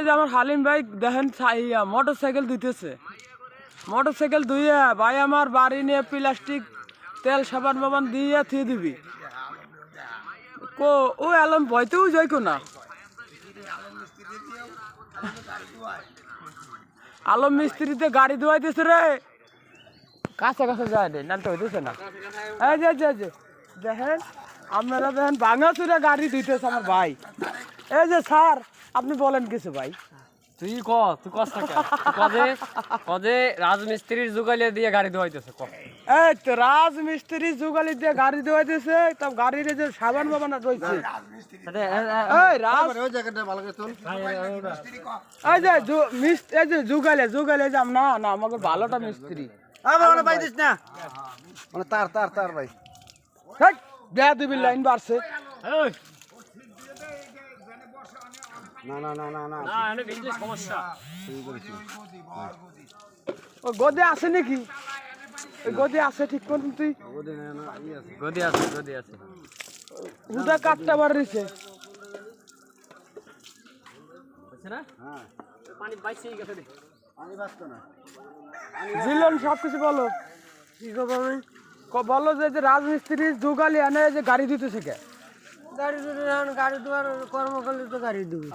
যে আমার হালিম ভাই দেখেন মোটর সাইকেল দিতেছে, মোটর সাইকেল ধুইয়া ভাই আমার বাড়ি নিয়ে প্লাস্টিক তেল সাবান বাবান দিয়ে থিয়ে দিবি কো ও আলম ভয়তেও যাই কো না আলম মিস্ত্রিতে গাড়ি ধোয়াইতেছে রে, কাছে কাছে যায় রে, না তো হইতেছে না। এই যে দেখেন আপনারা দেখেন ভাঙাচুরা গাড়ি ধুইতেছে আমার ভাই। এই যে স্যার আপনি বলেন কিছু ভাই। তুই কষ্ট কদে রাজমিস্ত্রির যুগালি দিয়ে গাড়ি ধোয়াইতেছে এই তো রাজমিস্ত্রি যুগালি দিয়ে গাড়ি ধোয়াইতেছে, তাও গাড়ির যে সাবান বাবান রয়েছে এই যে যুগালে যে না না আমাকে ভালোটা মিস্ত্রি তার ভাই দেয়া দিবি লাইন বাড়ছে। সমস্যা ও গদে আছে নাকি? ওই গদে আছে ঠিক করুন তুই। গদি আছে হুদা কাটটা বার রয়েছে জিলন সবকিছু বলো কি বলো যে রাজমিস্ত্রি যুগালি আনে যে গাড়ি দিতেছে কে? গাড়ি দুয়ার কর্ম করলে তো গাড়ি দিবি।